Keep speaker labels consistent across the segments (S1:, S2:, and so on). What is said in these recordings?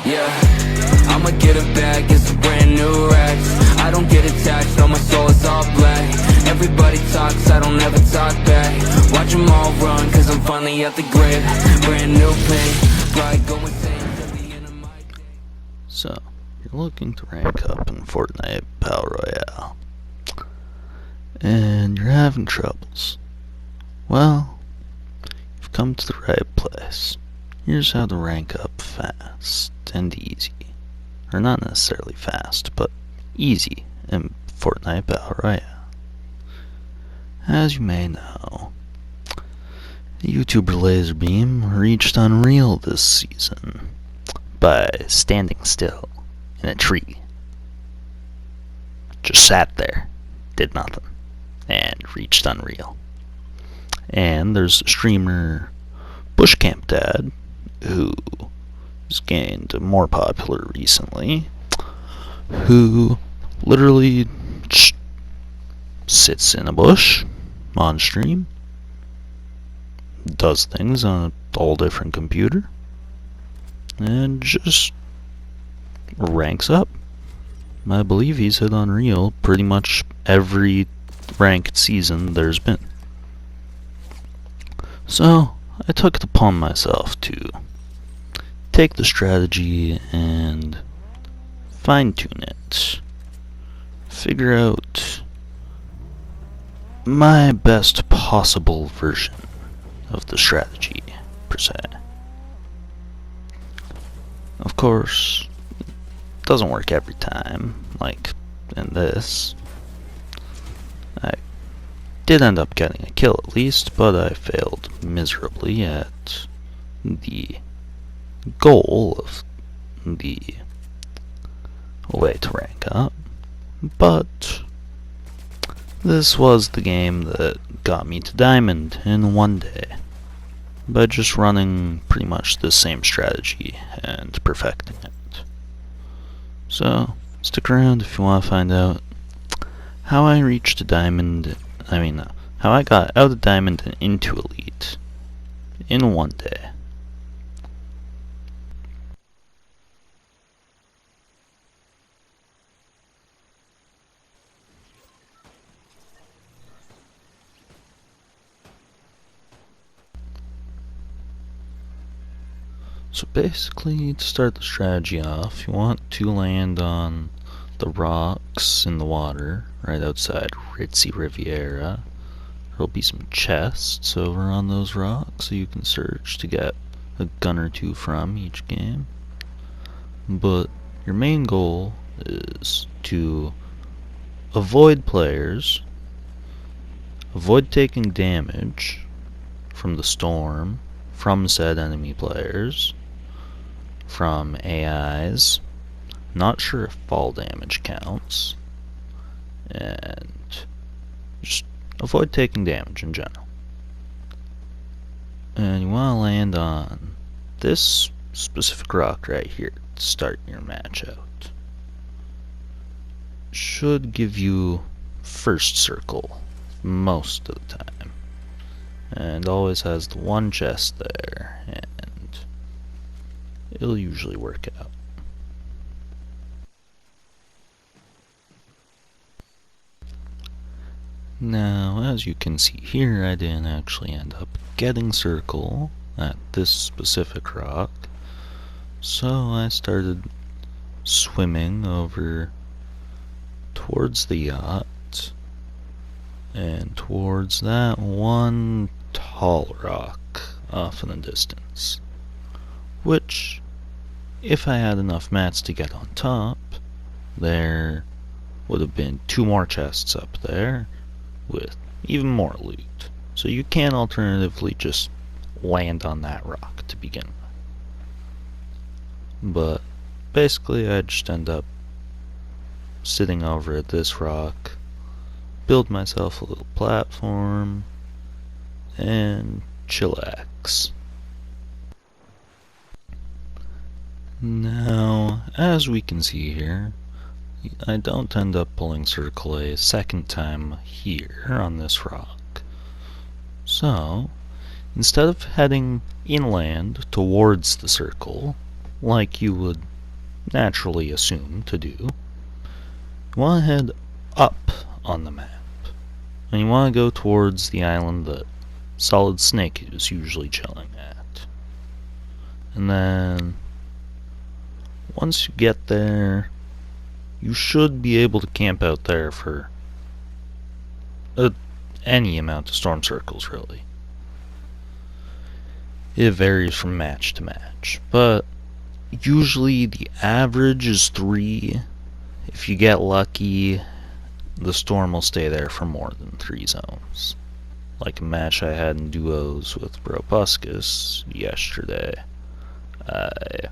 S1: Yeah, I'ma get it back, it's a brand new Rex. I don't get attached, all my soul is all black. Everybody talks, I don't ever talk back. Watch them all run, cause I'm finally at the grave. Brand new pain, probably go insane at the end of my day.
S2: So, you're looking to rank up in Fortnite Battle Royale, and you're having troubles. Well, you've come to the right place. Here's how to rank up fast and easy. Or not necessarily fast, but easy in Fortnite Battle Royale. As you may know, the YouTuber Laserbeam reached Unreal this season by standing still in a tree. Just sat there, did nothing, and reached Unreal. And there's a streamer, Bushcamp Dad, who has gained more popular recently, who literally just sits in a bush on stream, does things on a all different computer, and just ranks up. I believe he's hit Unreal pretty much every ranked season there's been. So I took it upon myself to take the strategy and fine-tune it. Figure out my best possible version of the strategy, per se. Of course, it doesn't work every time, like in this. I did end up getting a kill at least, but I failed miserably at the goal of the way to rank up. But this was the game that got me to Diamond in one day, by just running pretty much the same strategy and perfecting it. So stick around if you want to find out how I reached a Diamond. How I got out of Diamond and into Elite in one day. So basically, to start the strategy off, you want to land on the rocks in the water right outside Ritzy Riviera. There'll be some chests over on those rocks so you can search to get a gun or two from each game. But your main goal is to avoid players, avoid taking damage from the storm, from said enemy players, from AIs, not sure if fall damage counts, and just avoid taking damage in general. And you want to land on this specific rock right here to start your match out. Should give you first circle most of the time, and always has the one chest there, and it'll usually work out. Now, as you can see here, I didn't actually end up getting circle at this specific rock, so I started swimming over towards the yacht and towards that one tall rock off in the distance, which, if I had enough mats to get on top, there would have been 2 more chests up there with even more loot. So you can alternatively just land on that rock to begin with. But basically I just end up sitting over at this rock, build myself a little platform, and chillax. Now, as we can see here, I don't end up pulling circle a second time here on this rock. So, instead of heading inland towards the circle, like you would naturally assume to do, you want to head up on the map. And you want to go towards the island that Solid Snake is usually chilling at. And then, once you get there, you should be able to camp out there for any amount of storm circles, really. It varies from match to match, but usually the average is 3. If you get lucky, the storm will stay there for more than 3 zones. Like a match I had in duos with Robuscus yesterday, I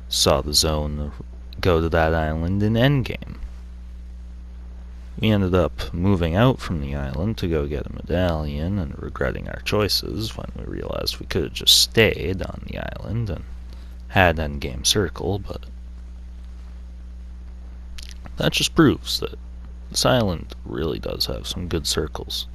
S2: saw the zone go to that island in endgame. We ended up moving out from the island to go get a medallion and regretting our choices when we realized we could have just stayed on the island and had endgame circle, but that just proves that this island really does have some good circles.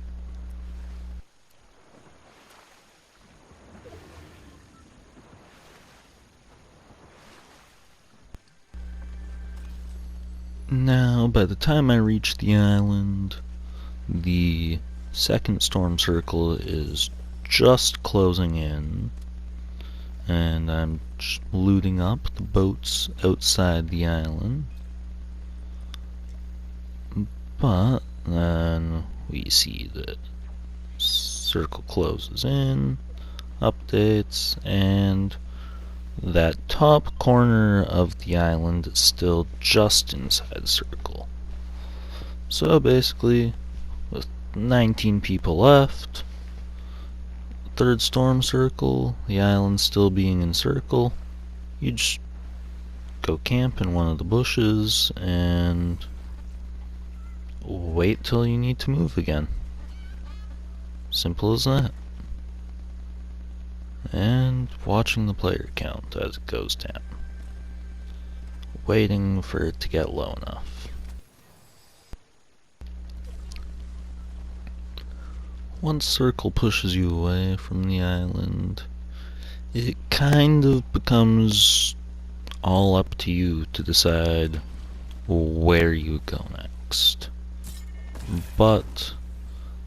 S2: Now, by the time I reach the island, the second storm circle is just closing in, and I'm just looting up the boats outside the island. But then we see that circle closes in, updates, and that top corner of the island is still just inside the circle. So basically, with 19 people left, third storm circle, the island still being in circle, you just go camp in one of the bushes and wait till you need to move again. Simple as that. And watching the player count as it goes down. Waiting for it to get low enough. Once circle pushes you away from the island, it kind of becomes all up to you to decide where you go next. But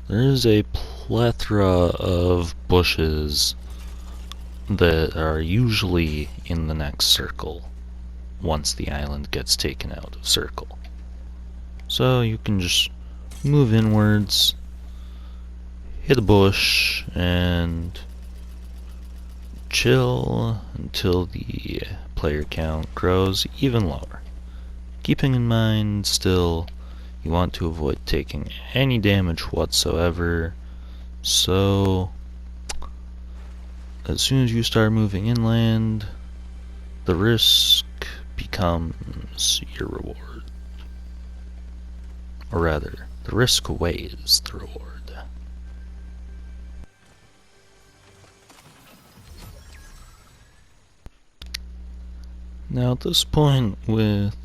S2: there is a plethora of bushes that are usually in the next circle once the island gets taken out of circle. So you can just move inwards, hit a bush, and chill until the player count grows even lower. Keeping in mind still, you want to avoid taking any damage whatsoever, so as soon as you start moving inland, the risk becomes your reward. Or rather, the risk weighs the reward. Now at this point, with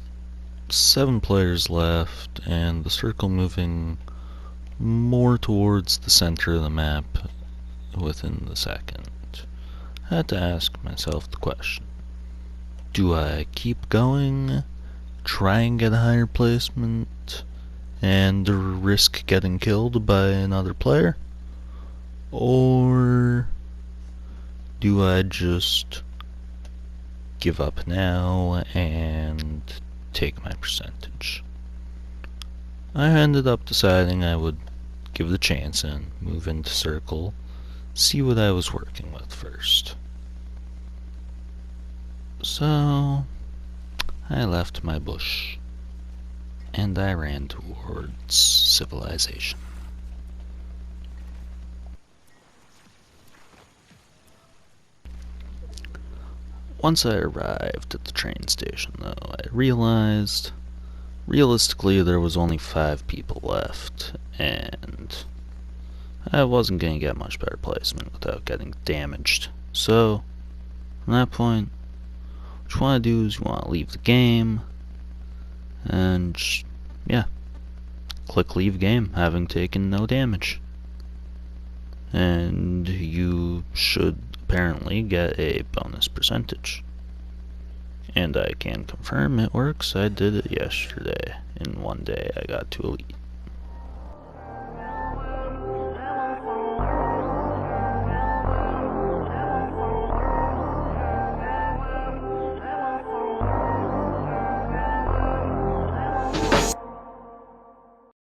S2: 7 players left and the circle moving more towards the center of the map within the second, I had to ask myself the question: do I keep going, try and get a higher placement, and risk getting killed by another player? Or do I just give up now and take my percentage? I ended up deciding I would give it a chance and move into circle, see what I was working with first. So I left my bush and I ran towards civilization. Once I arrived at the train station, though, I realized realistically there was only 5 people left, and I wasn't going to get much better placement without getting damaged. So, from that point, what you want to do is you want to leave the game And yeah, click leave game, having taken no damage. And you should apparently get a bonus percentage. And I can confirm it works. I did it yesterday. In one day I got to elite.